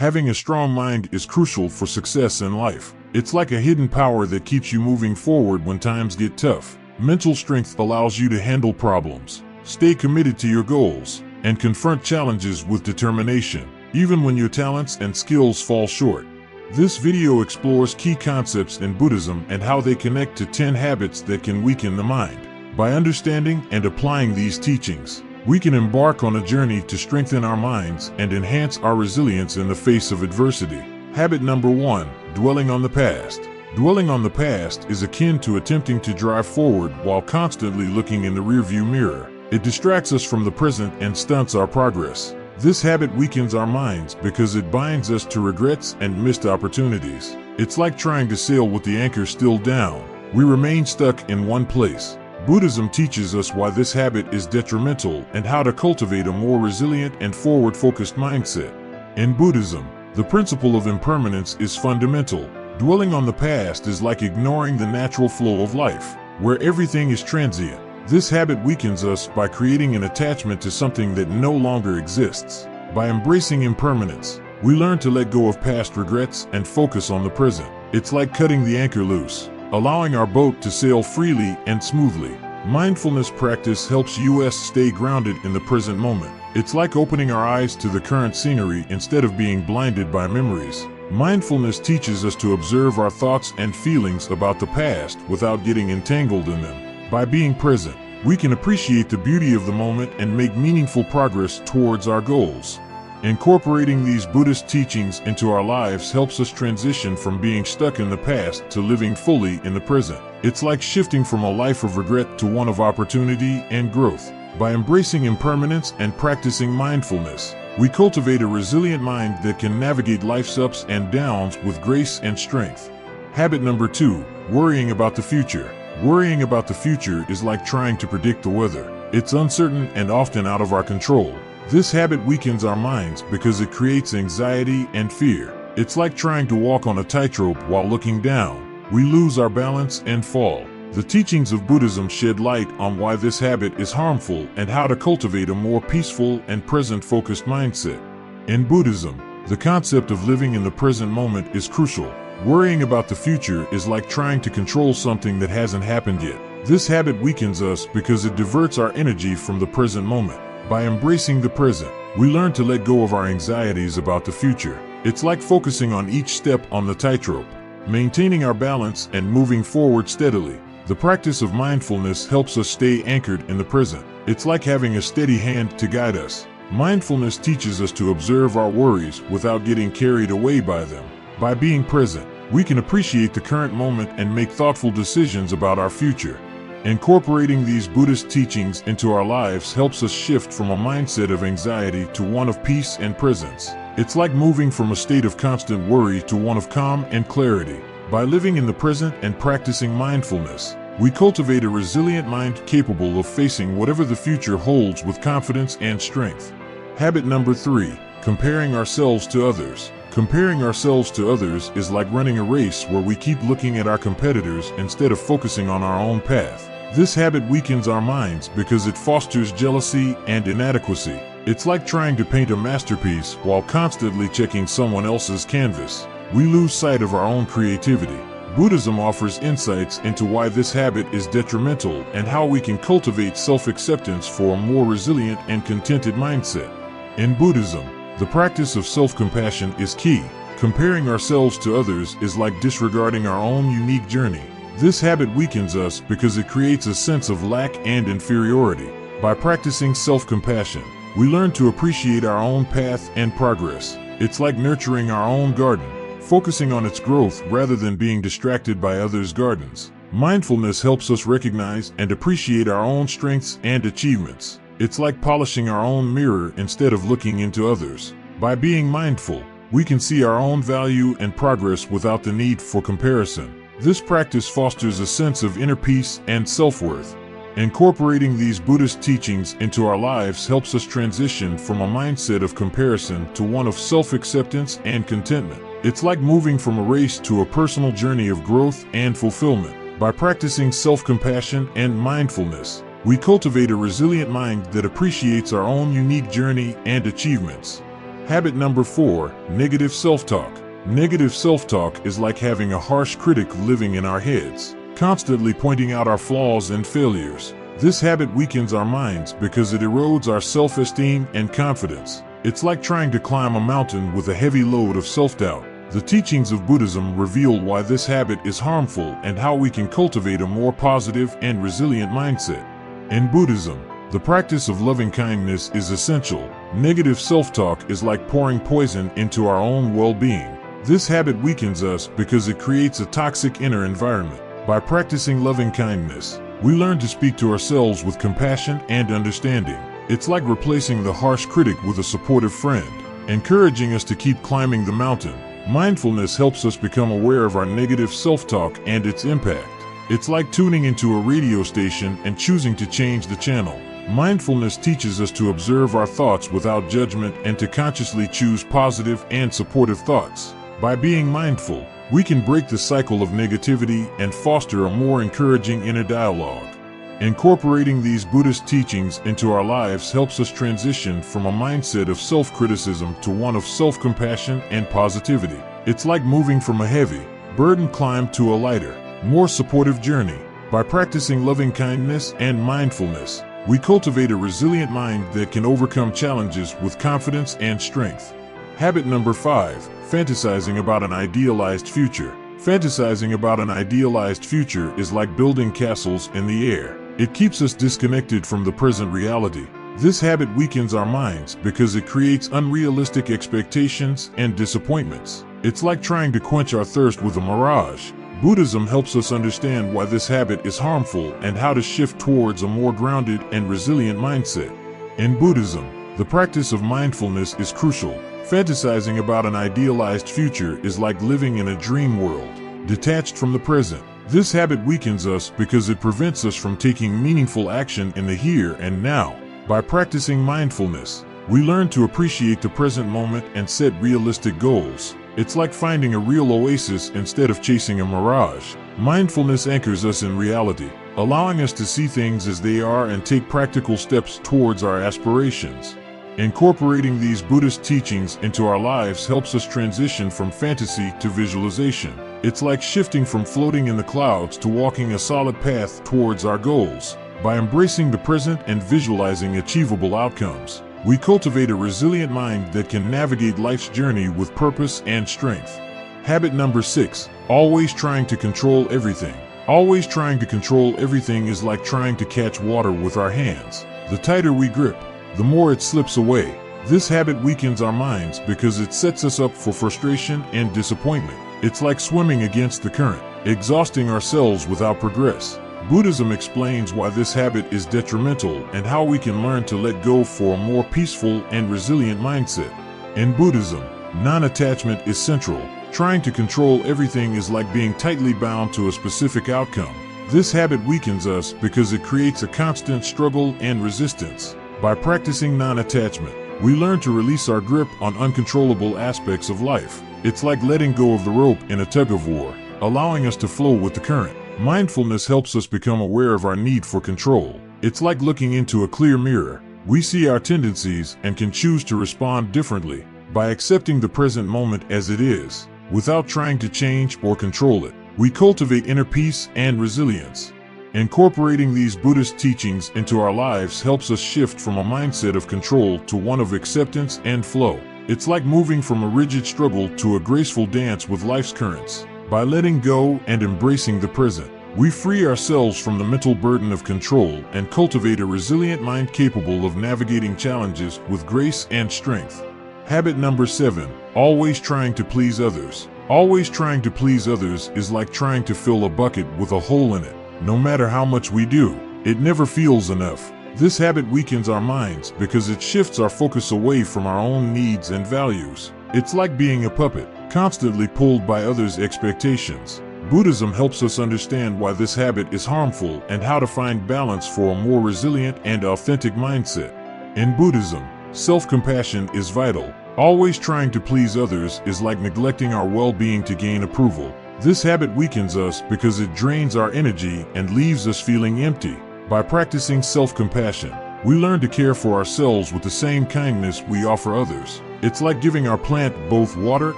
Having a strong mind is crucial for success in life. It's like a hidden power that keeps you moving forward when times get tough. Mental strength allows you to handle problems, stay committed to your goals, and confront challenges with determination, even when your talents and skills fall short. This video explores key concepts in Buddhism and how they connect to 10 habits that can weaken the mind. By understanding and applying these teachings, we can embark on a journey to strengthen our minds and enhance our resilience in the face of adversity. Habit number 1, dwelling on the past. Dwelling on the past is akin to attempting to drive forward while constantly looking in the rearview mirror. It distracts us from the present and stunts our progress. This habit weakens our minds because it binds us to regrets and missed opportunities. It's like trying to sail with the anchor still down. We remain stuck in one place. Buddhism teaches us why this habit is detrimental and how to cultivate a more resilient and forward-focused mindset. In Buddhism, the principle of impermanence is fundamental. Dwelling on the past is like ignoring the natural flow of life, where everything is transient. This habit weakens us by creating an attachment to something that no longer exists. By embracing impermanence, we learn to let go of past regrets and focus on the present. It's like cutting the anchor loose, allowing our boat to sail freely and smoothly. Mindfulness practice helps us stay grounded in the present moment. It's like opening our eyes to the current scenery instead of being blinded by memories. Mindfulness teaches us to observe our thoughts and feelings about the past without getting entangled in them. By being present, we can appreciate the beauty of the moment and make meaningful progress towards our goals. Incorporating these Buddhist teachings into our lives helps us transition from being stuck in the past to living fully in the present. It's like shifting from a life of regret to one of opportunity and growth. By embracing impermanence and practicing mindfulness, we cultivate a resilient mind that can navigate life's ups and downs with grace and strength. Habit number 2, worrying about the future. Worrying about the future is like trying to predict the weather. It's uncertain and often out of our control. This habit weakens our minds because it creates anxiety and fear. It's like trying to walk on a tightrope while looking down. We lose our balance and fall. The teachings of Buddhism shed light on why this habit is harmful and how to cultivate a more peaceful and present-focused mindset. In Buddhism, the concept of living in the present moment is crucial. Worrying about the future is like trying to control something that hasn't happened yet. This habit weakens us because it diverts our energy from the present moment. By embracing the present, we learn to let go of our anxieties about the future. It's like focusing on each step on the tightrope, maintaining our balance and moving forward steadily. The practice of mindfulness helps us stay anchored in the present. It's like having a steady hand to guide us. Mindfulness teaches us to observe our worries without getting carried away by them. By being present, we can appreciate the current moment and make thoughtful decisions about our future. Incorporating these Buddhist teachings into our lives helps us shift from a mindset of anxiety to one of peace and presence. It's like moving from a state of constant worry to one of calm and clarity. By living in the present and practicing mindfulness, we cultivate a resilient mind capable of facing whatever the future holds with confidence and strength. Habit number 3, comparing ourselves to others. Comparing ourselves to others is like running a race where we keep looking at our competitors instead of focusing on our own path. This habit weakens our minds because it fosters jealousy and inadequacy. It's like trying to paint a masterpiece while constantly checking someone else's canvas. We lose sight of our own creativity. Buddhism offers insights into why this habit is detrimental and how we can cultivate self-acceptance for a more resilient and contented mindset. In Buddhism, the practice of self-compassion is key. Comparing ourselves to others is like disregarding our own unique journey. This habit weakens us because it creates a sense of lack and inferiority. By practicing self-compassion, we learn to appreciate our own path and progress. It's like nurturing our own garden, focusing on its growth rather than being distracted by others' gardens. Mindfulness helps us recognize and appreciate our own strengths and achievements. It's like polishing our own mirror instead of looking into others. By being mindful, we can see our own value and progress without the need for comparison. This practice fosters a sense of inner peace and self-worth. Incorporating these Buddhist teachings into our lives helps us transition from a mindset of comparison to one of self-acceptance and contentment. It's like moving from a race to a personal journey of growth and fulfillment. By practicing self-compassion and mindfulness, we cultivate a resilient mind that appreciates our own unique journey and achievements. Habit number 4, negative self-talk. Negative self-talk is like having a harsh critic living in our heads, constantly pointing out our flaws and failures. This habit weakens our minds because it erodes our self-esteem and confidence. It's like trying to climb a mountain with a heavy load of self-doubt. The teachings of Buddhism reveal why this habit is harmful and how we can cultivate a more positive and resilient mindset. In Buddhism, the practice of loving kindness is essential. Negative self-talk is like pouring poison into our own well-being. This habit weakens us because it creates a toxic inner environment. By practicing loving kindness, we learn to speak to ourselves with compassion and understanding. It's like replacing the harsh critic with a supportive friend, encouraging us to keep climbing the mountain. Mindfulness helps us become aware of our negative self-talk and its impact. It's like tuning into a radio station and choosing to change the channel. Mindfulness teaches us to observe our thoughts without judgment and to consciously choose positive and supportive thoughts. By being mindful, we can break the cycle of negativity and foster a more encouraging inner dialogue. Incorporating these Buddhist teachings into our lives helps us transition from a mindset of self-criticism to one of self-compassion and positivity. It's like moving from a heavy, burdened climb to a lighter, more supportive journey. By practicing loving kindness and mindfulness, we cultivate a resilient mind that can overcome challenges with confidence and strength. Habit number 5, fantasizing about an idealized future. Fantasizing about an idealized future is like building castles in the air. It keeps us disconnected from the present reality. This habit weakens our minds because it creates unrealistic expectations and disappointments. It's like trying to quench our thirst with a mirage. Buddhism helps us understand why this habit is harmful and how to shift towards a more grounded and resilient mindset. In Buddhism, the practice of mindfulness is crucial. Fantasizing about an idealized future is like living in a dream world, detached from the present. This habit weakens us because it prevents us from taking meaningful action in the here and now. By practicing mindfulness, we learn to appreciate the present moment and set realistic goals. It's like finding a real oasis instead of chasing a mirage. Mindfulness anchors us in reality, allowing us to see things as they are and take practical steps towards our aspirations. Incorporating these Buddhist teachings into our lives helps us transition from fantasy to visualization. It's like shifting from floating in the clouds to walking a solid path towards our goals. By embracing the present and visualizing achievable outcomes, we cultivate a resilient mind that can navigate life's journey with purpose and strength. Habit number 6, always trying to control everything. Always trying to control everything is like trying to catch water with our hands. The tighter we grip, the more it slips away. This habit weakens our minds because it sets us up for frustration and disappointment. It's like swimming against the current, exhausting ourselves without progress. Buddhism explains why this habit is detrimental and how we can learn to let go for a more peaceful and resilient mindset. In Buddhism, non-attachment is central. Trying to control everything is like being tightly bound to a specific outcome. This habit weakens us because it creates a constant struggle and resistance. By practicing non-attachment, we learn to release our grip on uncontrollable aspects of life. It's like letting go of the rope in a tug-of-war, allowing us to flow with the current. Mindfulness helps us become aware of our need for control. It's like looking into a clear mirror. We see our tendencies and can choose to respond differently. By accepting the present moment as it is, without trying to change or control it, we cultivate inner peace and resilience. Incorporating these Buddhist teachings into our lives helps us shift from a mindset of control to one of acceptance and flow. It's like moving from a rigid struggle to a graceful dance with life's currents. By letting go and embracing the present, we free ourselves from the mental burden of control and cultivate a resilient mind capable of navigating challenges with grace and strength. Habit number 7, always trying to please others. Always trying to please others is like trying to fill a bucket with a hole in it. No matter how much we do, it never feels enough. This habit weakens our minds because it shifts our focus away from our own needs and values. It's like being a puppet, constantly pulled by others' expectations. Buddhism helps us understand why this habit is harmful and how to find balance for a more resilient and authentic mindset. In Buddhism, self-compassion is vital. Always trying to please others is like neglecting our well-being to gain approval. This habit weakens us because it drains our energy and leaves us feeling empty. By practicing self-compassion, we learn to care for ourselves with the same kindness we offer others. It's like giving our plant both water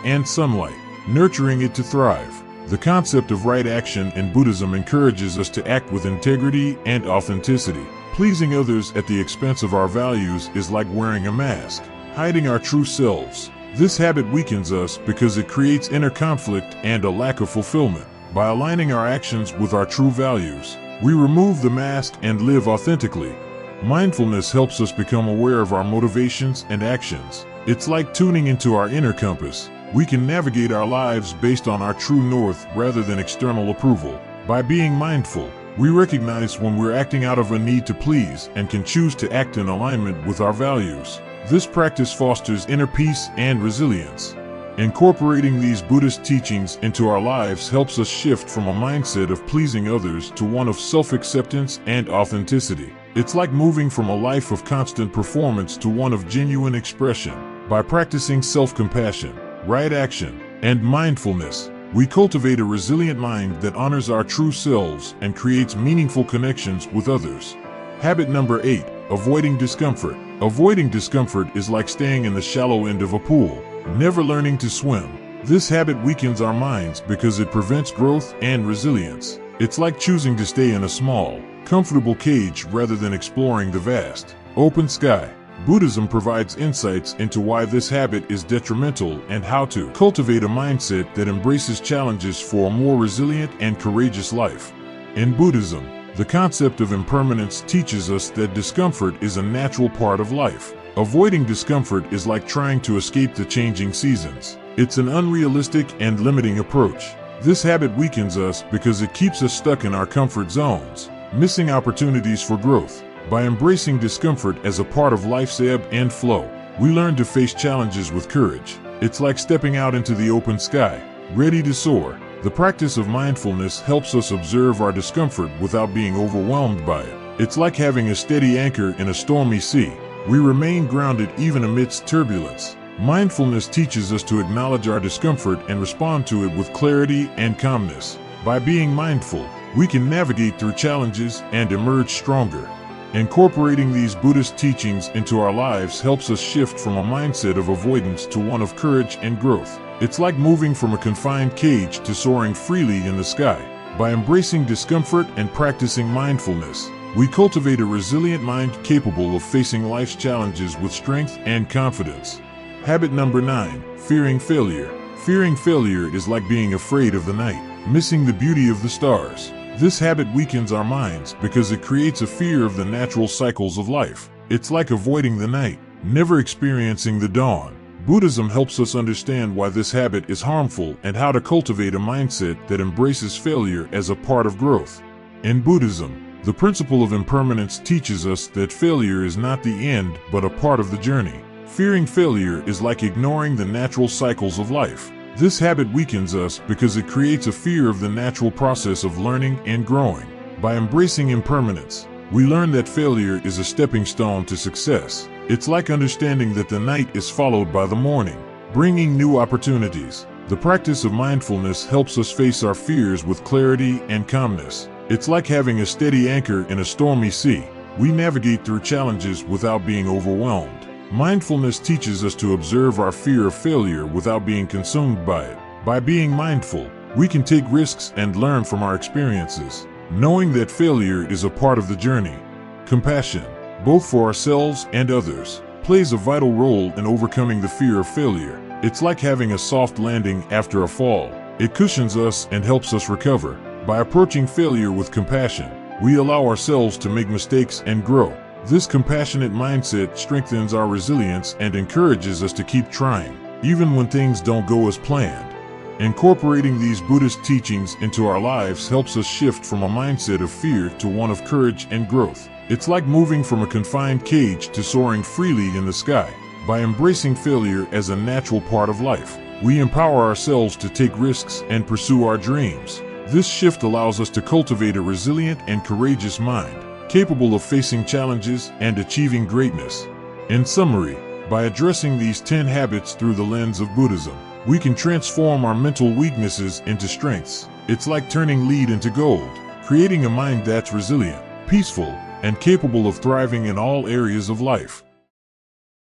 and sunlight, nurturing it to thrive. The concept of right action in Buddhism encourages us to act with integrity and authenticity. Pleasing others at the expense of our values is like wearing a mask, hiding our true selves. This habit weakens us because it creates inner conflict and a lack of fulfillment. By aligning our actions with our true values, we remove the mask and live authentically. Mindfulness helps us become aware of our motivations and actions. It's like tuning into our inner compass. We can navigate our lives based on our true north rather than external approval. By being mindful, we recognize when we're acting out of a need to please and can choose to act in alignment with our values. This practice fosters inner peace and resilience. Incorporating these Buddhist teachings into our lives helps us shift from a mindset of pleasing others to one of self-acceptance and authenticity. It's like moving from a life of constant performance to one of genuine expression. By practicing self-compassion, right action, and mindfulness, we cultivate a resilient mind that honors our true selves and creates meaningful connections with others. Habit number 8, avoiding discomfort. Avoiding discomfort is like staying in the shallow end of a pool, never learning to swim. This habit weakens our minds because it prevents growth and resilience. It's like choosing to stay in a small, comfortable cage rather than exploring the vast, open sky. Buddhism provides insights into why this habit is detrimental and how to cultivate a mindset that embraces challenges for a more resilient and courageous life. In Buddhism, the concept of impermanence teaches us that discomfort is a natural part of life. Avoiding discomfort is like trying to escape the changing seasons. It's an unrealistic and limiting approach. This habit weakens us because it keeps us stuck in our comfort zones, missing opportunities for growth. By embracing discomfort as a part of life's ebb and flow, we learn to face challenges with courage. It's like stepping out into the open sky, ready to soar. The practice of mindfulness helps us observe our discomfort without being overwhelmed by it. It's like having a steady anchor in a stormy sea. We remain grounded even amidst turbulence. Mindfulness teaches us to acknowledge our discomfort and respond to it with clarity and calmness. By being mindful, we can navigate through challenges and emerge stronger. Incorporating these Buddhist teachings into our lives helps us shift from a mindset of avoidance to one of courage and growth. It's like moving from a confined cage to soaring freely in the sky. By embracing discomfort and practicing mindfulness, we cultivate a resilient mind capable of facing life's challenges with strength and confidence. Habit number 9, fearing failure. Fearing failure is like being afraid of the night, missing the beauty of the stars. This habit weakens our minds because it creates a fear of the natural cycles of life. It's like avoiding the night, never experiencing the dawn. Buddhism helps us understand why this habit is harmful and how to cultivate a mindset that embraces failure as a part of growth. In Buddhism, the principle of impermanence teaches us that failure is not the end but a part of the journey. Fearing failure is like ignoring the natural cycles of life. This habit weakens us because it creates a fear of the natural process of learning and growing. By embracing impermanence, we learn that failure is a stepping stone to success. It's like understanding that the night is followed by the morning, bringing new opportunities. The practice of mindfulness helps us face our fears with clarity and calmness. It's like having a steady anchor in a stormy sea. We navigate through challenges without being overwhelmed. Mindfulness teaches us to observe our fear of failure without being consumed by it. By being mindful, we can take risks and learn from our experiences, knowing that failure is a part of the journey. Compassion, both for ourselves and others, plays a vital role in overcoming the fear of failure. It's like having a soft landing after a fall. It cushions us and helps us recover. By approaching failure with compassion, we allow ourselves to make mistakes and grow. This compassionate mindset strengthens our resilience and encourages us to keep trying, even when things don't go as planned. Incorporating these Buddhist teachings into our lives helps us shift from a mindset of fear to one of courage and growth. It's like moving from a confined cage to soaring freely in the sky. By embracing failure as a natural part of life, we empower ourselves to take risks and pursue our dreams. This shift allows us to cultivate a resilient and courageous mind, capable of facing challenges and achieving greatness. In summary, by addressing these 10 habits through the lens of Buddhism, we can transform our mental weaknesses into strengths. It's like turning lead into gold, creating a mind that's resilient, peaceful, and capable of thriving in all areas of life.